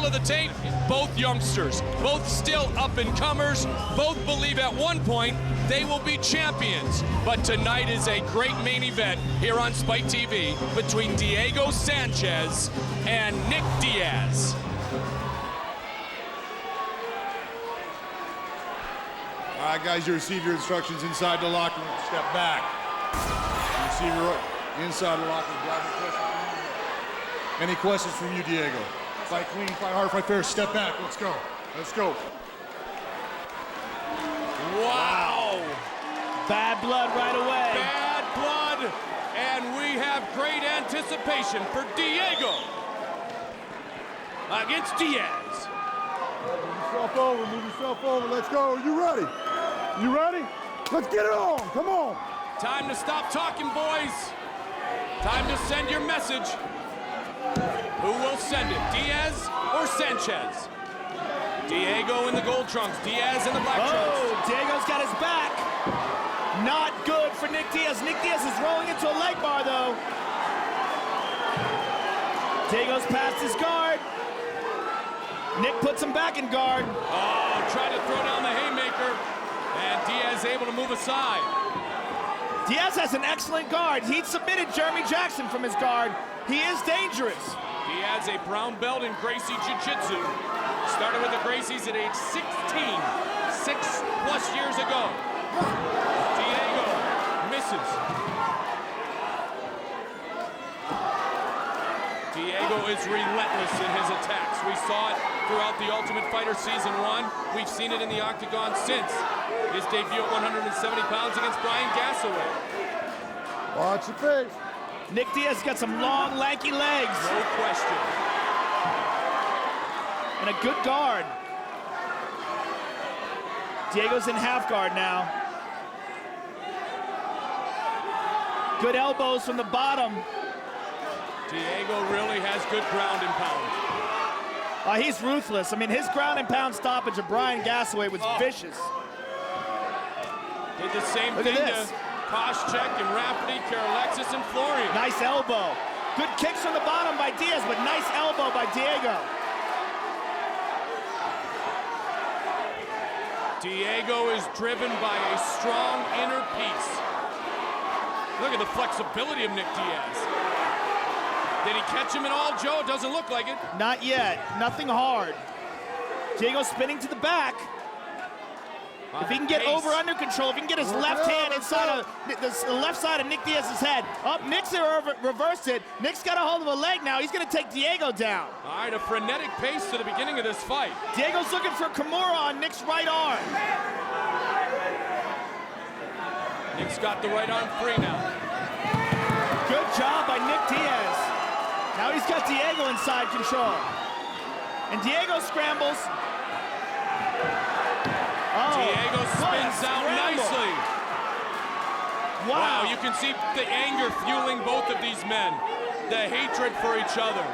of the tape, both youngsters, both still up-and-comers, both believe at one point they will be champions. But tonight is a great main event here on Spike TV between Diego Sanchez and Nick Diaz. All right, guys, you receive your instructions inside the locker room. Step back. You receive your inside the locker room. Any questions from you, Diego? Fight clean, fight hard, fight fair. Step back. Let's go. Let's go. Wow. Bad blood right away. Bad blood. And we have great anticipation for Diego against Diaz. Move yourself over. Move yourself over. Let's go. Are you ready? You ready? Let's get it on. Come on. Time to stop talking, boys. Time to send your message. Who will send it, Diaz or Sanchez? Diego in the gold trunks, Diaz in the black trunks. Oh, Diego's got his back. Not good for Nick Diaz. Nick Diaz is rolling into a leg bar, though. Diego's past his guard. Nick puts him back in guard. Oh, trying to throw down the haymaker, and Diaz able to move aside. Diaz has an excellent guard. He submitted Jeremy Jackson from his guard. He is dangerous. Diaz, a brown belt in Gracie Jiu-Jitsu. Started with the Gracies at age 16, 6+ years ago. Diego misses. Diego is relentless in his attacks. We saw it throughout the Ultimate Fighter Season 1. We've seen it in the Octagon since his debut at 170 pounds against Brian Gassaway. Watch your face. Nick Diaz got some long, lanky legs. No question. And a good guard. Diego's in half guard now. Good elbows from the bottom. Diego really has good ground and pound. He's ruthless. I mean, his ground and pound stoppage of Brian Gassaway was vicious. Did the same Look thing at this. to Koscheck and Rafferty, Karolexis and Florian. Nice elbow. Good kicks from the bottom by Diaz, but nice elbow by Diego. Diego is driven by a strong inner piece. Look at the flexibility of Nick Diaz. Did he catch him at all, Joe? It doesn't look like it. Not yet. Nothing hard. Diego spinning to the back. If he can get over under control, if he can get his left hand inside of the left side of Nick Diaz's head. Up, Nick's reversed it. Nick's got a hold of a leg now. He's gonna take Diego down. All right, a frenetic pace to the beginning of this fight. Diego's looking for Kimura on Nick's right arm. Nick's got the right arm free now. Good job by Nick Diaz. Now he's got Diego inside control. And Diego scrambles. Oh, Diego spins out nicely. Wow. Wow, you can see the anger fueling both of these men. The hatred for each other.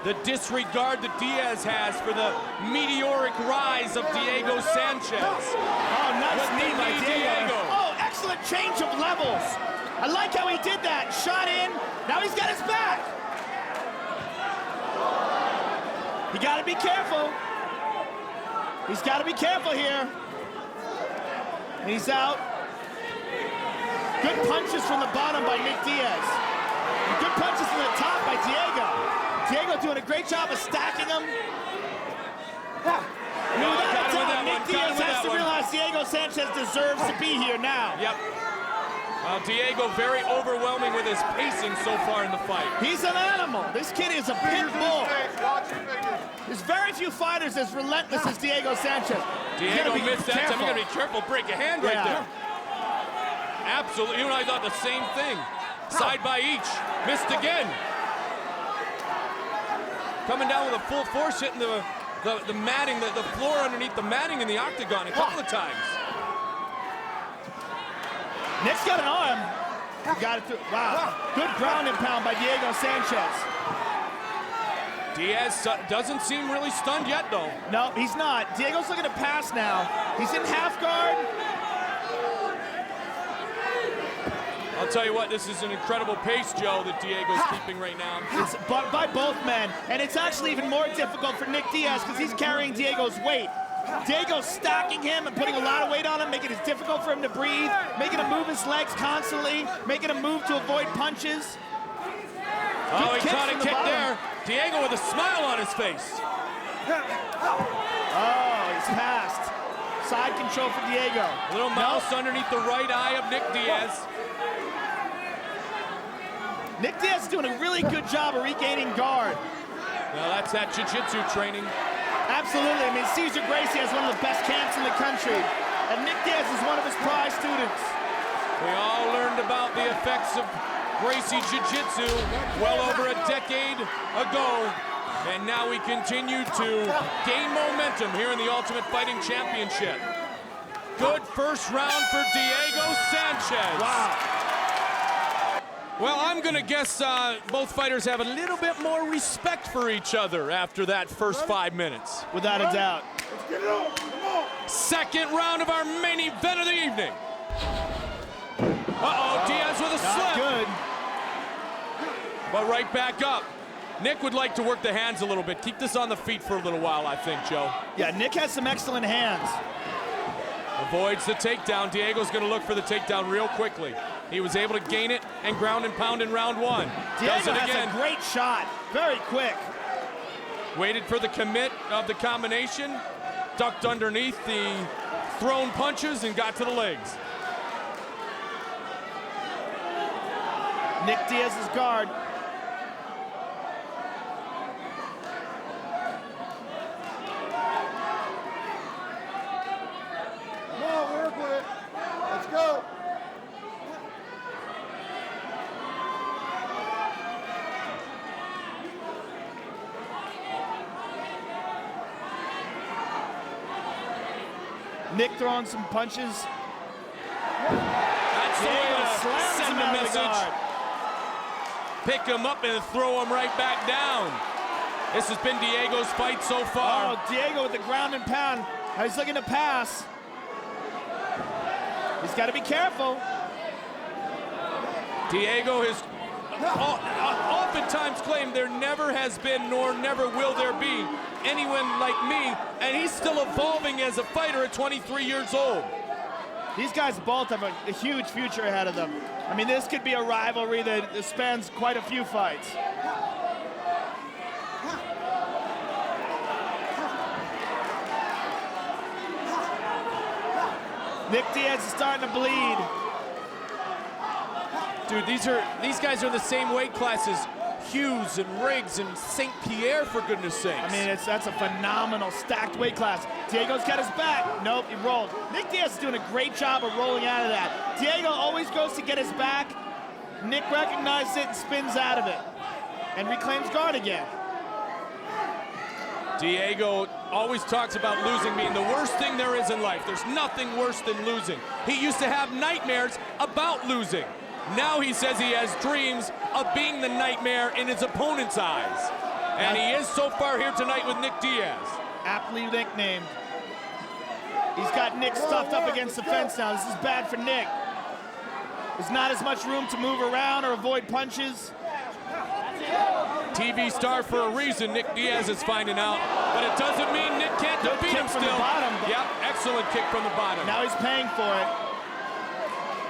The disregard that Diaz has for the meteoric rise of Diego Sanchez. Oh, nice knee by Diego. Oh, excellent change of levels. I like how he did that. Shot in, now he's got his back. You gotta be careful. He's gotta be careful here. And he's out. Good punches from the bottom by Nick Diaz. And good punches from the top by Diego. Diego doing a great job of stacking them. Without a doubt, Nick Diaz has to realize Diego Sanchez deserves to be here now. Yep. Well, Diego very overwhelming with his pacing so far in the fight. He's an animal. This kid is a pit bull. There's very few fighters as relentless as Diego Sanchez. Diego missed that time. You gotta be careful. Break a hand right there. Absolutely. You and I thought the same thing. Side by each. Missed again. Coming down with a full force, hitting the matting, the floor underneath the matting in the octagon a couple of times. Nick's got an arm. He got it through. Wow. Good ground and pound by Diego Sanchez. Diaz doesn't seem really stunned yet, though. No, he's not. Diego's looking to pass now. He's in half guard. I'll tell you what, this is an incredible pace, Joe, that Diego's keeping right now. It's by both men, and it's actually even more difficult for Nick Diaz because he's carrying Diego's weight. Diego's stacking him and putting a lot of weight on him, making it difficult for him to breathe, making him move his legs constantly, making him move to avoid punches. Oh, he caught a kick there. Diego with a smile on his face. Oh, he's passed. Side control for Diego. A little mouse underneath the right eye of Nick Diaz. Nick Diaz is doing a really good job of regaining guard. Well, that's that jiu-jitsu training. Absolutely. I mean, Cesar Gracie has one of the best camps in the country, and Nick Diaz is one of his prize students. We all learned about the effects of Gracie Jiu-Jitsu well over a decade ago, and now we continue to gain momentum here in the Ultimate Fighting Championship. Good first round for Diego Sanchez. Wow. Well, I'm going to guess both fighters have a little bit more respect for each other after that first 5 minutes. Without a doubt. Let's get it on. Come on. Second round of our main event of the evening. Uh-oh, Diaz with a slip. Not good. But right back up. Nick would like to work the hands a little bit. Keep this on the feet for a little while, I think, Joe. Yeah, Nick has some excellent hands. Avoids the takedown. Diego's going to look for the takedown real quickly. He was able to gain it and ground and pound in round one. Diego Does it again. has a great shot. Very quick. Waited for the commit of the combination. Ducked underneath the thrown punches and got to the legs. Nick Diaz's guard. Come on, work with it. Let's go. Nick throwing some punches. That's the way to slams send him a out of the message. guard. Pick him up and throw him right back down. This has been Diego's fight so far. Oh, Diego with the ground and pound. Now he's looking to pass. He's got to be careful. Diego has oftentimes claimed there never has been nor never will there be anyone like me, and he's still evolving as a fighter at 23 years old. These guys both have a huge future ahead of them. I mean, this could be a rivalry that spans quite a few fights. Nick Diaz is starting to bleed. Dude, these guys are the same weight classes. Hughes and Riggs and St. Pierre, for goodness sakes. I mean, that's a phenomenal stacked weight class. Diego's got his back. Nope, he rolled. Nick Diaz is doing a great job of rolling out of that. Diego always goes to get his back. Nick recognizes it and spins out of it and reclaims guard again. Diego always talks about losing being the worst thing there is in life. There's nothing worse than losing. He used to have nightmares about losing. Now he says he has dreams of being the nightmare in his opponent's eyes. And he is so far here tonight with Nick Diaz. Aptly nicknamed. He's got Nick stuffed up against the fence now. This is bad for Nick. There's not as much room to move around or avoid punches. TV star for a reason, Nick Diaz is finding out. But it doesn't mean Nick can't Good defeat kick him from still. the bottom, but- Yep, excellent kick from the bottom. Now he's paying for it.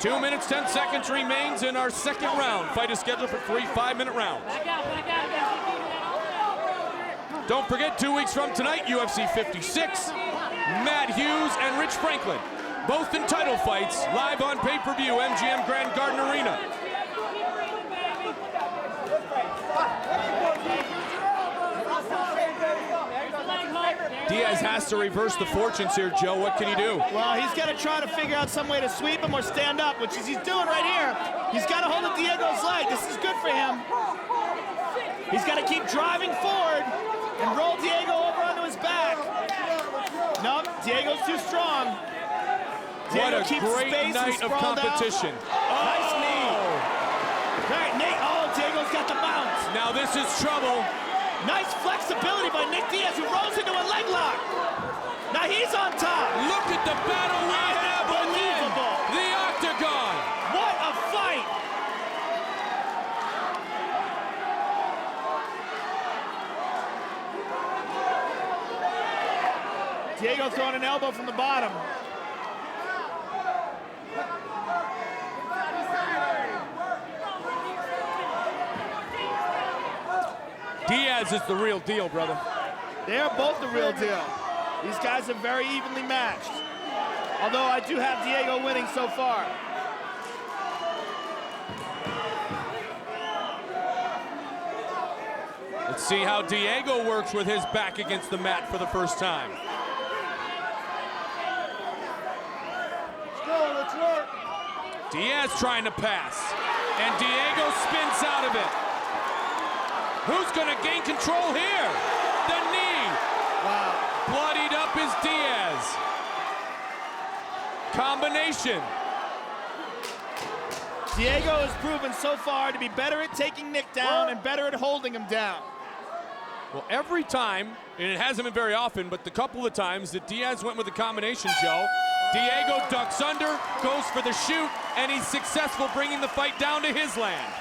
2 minutes, 10 seconds remains in our second round. Fight is scheduled for 3 5-minute rounds. Don't forget, 2 weeks from tonight, UFC 56, Matt Hughes and Rich Franklin, both in title fights, live on pay-per-view, MGM Grand Garden Arena. Diaz has to reverse the fortunes here, Joe. What can he do? Well, he's got to try to figure out some way to sweep him or stand up, which is he's doing right here. He's got to hold of Diego's leg. This is good for him. He's got to keep driving forward and roll Diego over onto his back. Nope, Diego's too strong. Diego What a great night of competition. Nice knee. Right, Nate. Oh, Diego's got the bounce. Now this is trouble. Nice flexibility by Nick Diaz, who rolls into a leg lock. Now he's on top. Look at the battle we have within Unbelievable. the octagon. What a fight. Diego throwing an elbow from the bottom. Diaz is the real deal, brother. They are both the real deal. These guys are very evenly matched. Although I do have Diego winning so far. Let's see how Diego works with his back against the mat for the first time. Let's go, let's work. Diaz trying to pass, and Diego spins out of it. Who's gonna gain control here? The knee. Wow. Bloodied up is Diaz. Combination. Diego has proven so far to be better at taking Nick down and better at holding him down. Well, every time, and it hasn't been very often, but the couple of times that Diaz went with the combination, Joe, Diego ducks under, goes for the shoot, and he's successful bringing the fight down to his land.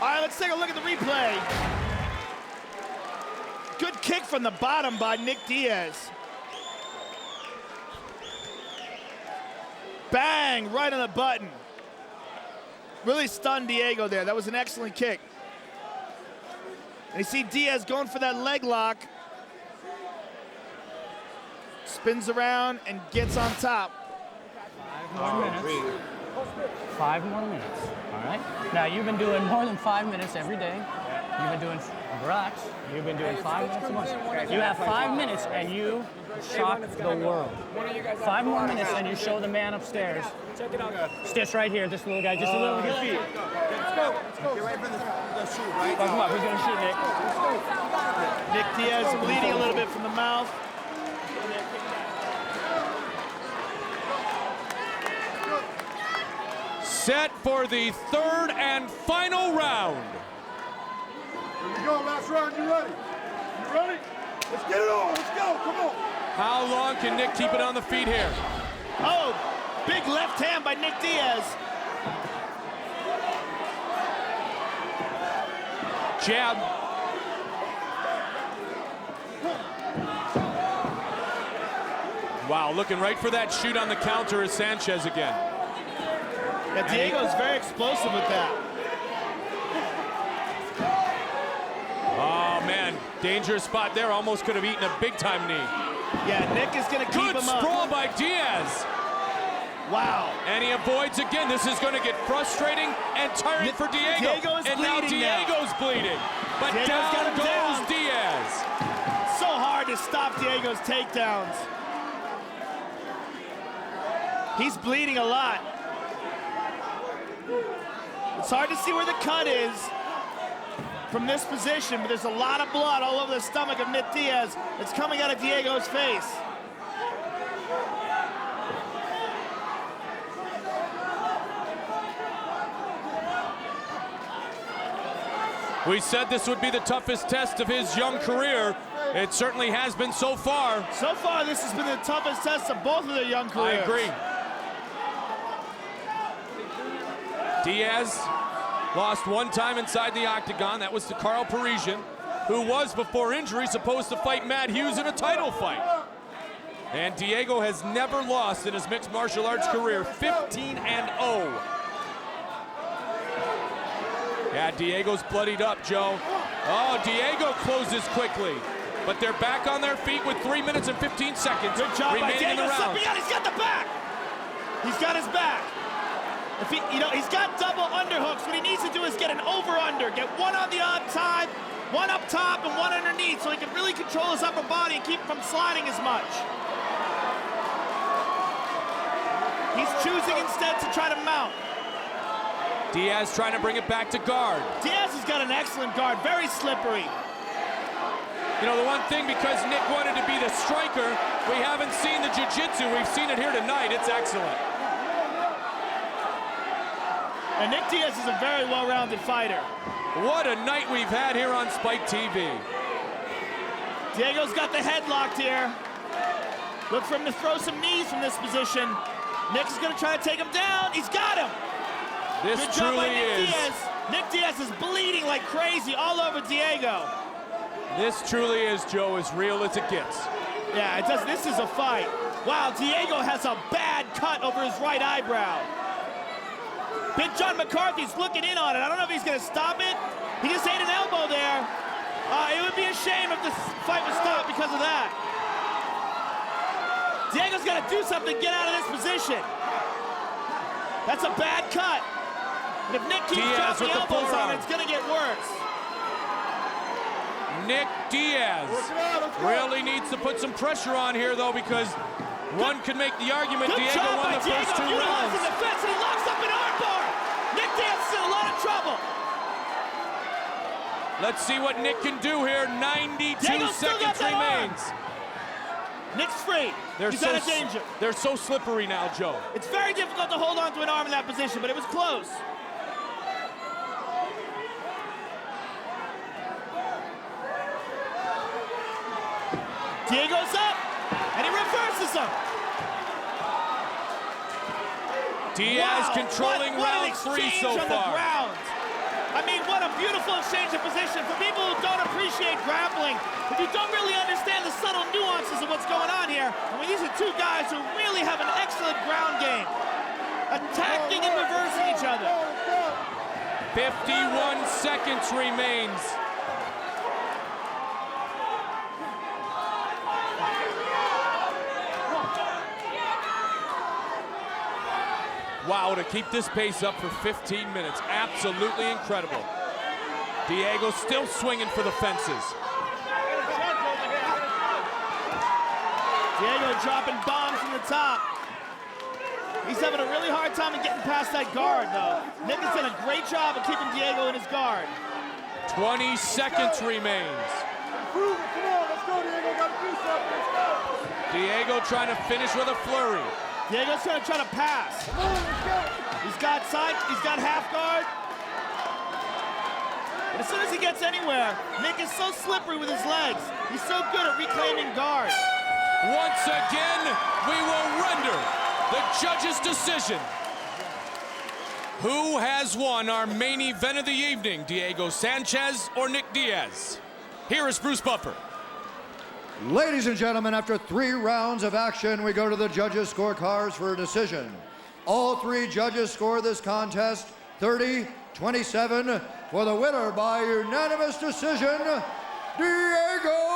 All right, let's take a look at the replay. Good kick from the bottom by Nick Diaz. Bang, right on the button. Really stunned Diego there. That was an excellent kick. And you see Diaz going for that leg lock. Spins around and gets on top. 5 more minutes. 5 more minutes, all right? Now, you've been doing more than 5 minutes every day. You've been doing, relax, you've been doing 5 minutes a month. You have 5 minutes and you shock the world. 5 more minutes and you show the man upstairs. Check it out. Stitch right here, this little guy, just a little with your feet. Let's go. Get ready for the shoot, right? Oh, come on, who's gonna shoot, Nick? Nick Diaz bleeding a little bit from the mouth. Set for the third and final round. Here we go, last round, you ready? You ready? Let's get it on, let's go, come on. How long can Nick keep it on the feet here? Oh, big left hand by Nick Diaz. Jab. Wow, looking right for that shoot on the counter is Sanchez again. Yeah, Diego's very explosive with that. Oh, man, dangerous spot there. Almost could have eaten a big-time knee. Yeah, Nick is going to keep Good him up. sprawl by Diaz. Wow. And he avoids again. This is going to get frustrating and tiring for Diego. Diego is and now bleeding now. Diego's bleeding. But Diego's got down him goes down. Diaz. So hard to stop Diego's takedowns. He's bleeding a lot. It's hard to see where the cut is from this position, but there's a lot of blood all over the stomach of Nick Diaz that's coming out of Diego's face. We said this would be the toughest test of his young career. It certainly has been so far. So far, this has been the toughest test of both of their young careers. I agree. Diaz lost one time inside the octagon. That was to Carl Parisian, who was, before injury, supposed to fight Matt Hughes in a title fight. And Diego has never lost in his mixed martial arts career, 15-0. Yeah, Diego's bloodied up, Joe. Oh, Diego closes quickly. But they're back on their feet with 3 minutes and 15 seconds Good job by remaining in the Diego. round. Slipping out. He's got the back. He's got his back. If he, he's got double underhooks. What he needs to do is get an over-under. Get one on the outside, one up top, and one underneath, so he can really control his upper body and keep from sliding as much. He's choosing instead to try to mount. Diaz trying to bring it back to guard. Diaz has got an excellent guard, very slippery. You know, the one thing, because Nick wanted to be the striker, we haven't seen the jiu-jitsu. We've seen it here tonight. It's excellent. And Nick Diaz is a very well-rounded fighter. What a night we've had here on Spike TV. Diego's got the head locked here. Look for him to throw some knees from this position. Nick's going to try to take him down. He's got him. This Good job by truly Nick is. Diaz. Nick Diaz is bleeding like crazy all over Diego. This truly is, Joe, as real as it gets. Yeah, it does. This is a fight. Wow, Diego has a bad cut over his right eyebrow. Big John McCarthy's looking in on it. I don't know if he's going to stop it. He just ate an elbow there. It would be a shame if this fight was stopped because of that. Diego's got to do something to get out of this position. That's a bad cut. And if Nick keeps dropping elbows on it, it's going to get worse. Nick Diaz really needs to put some pressure on here, though, because one could make the argument Diego won the first 2 rounds. The fence, and he locks up an armbar. Nick Diaz is in a lot of trouble. Let's see what Nick can do here. 92 seconds remains. Nick's free. He's out of danger. They're so slippery now, Joe. It's very difficult to hold on to an arm in that position, but it was close. Diego's up, and he reverses him. Diaz controlling round 3 so far. I mean, what a beautiful exchange of position. For people who don't appreciate grappling, if you don't really understand the subtle nuances of what's going on here, I mean, these are two guys who really have an excellent ground game, attacking and reversing each other. 51 seconds remains. Wow, to keep this pace up for 15 minutes, absolutely incredible. Diego still swinging for the fences. Diego dropping bombs from the top. He's having a really hard time in getting past that guard, though. Nick has done a great job of keeping Diego in his guard. 20 seconds remains. Come on, let's go, Diego. Gotta do something. Let's go. Diego trying to finish with a flurry. Diego's gonna try to pass. He's got half guard. But as soon as he gets anywhere, Nick is so slippery with his legs. He's so good at reclaiming guard. Once again, we will render the judge's decision. Who has won our main event of the evening, Diego Sanchez or Nick Diaz? Here is Bruce Buffer. Ladies and gentlemen, after 3 rounds of action, we go to the judges' scorecards for a decision. All 3 judges score this contest 30-27 for the winner by unanimous decision, Diego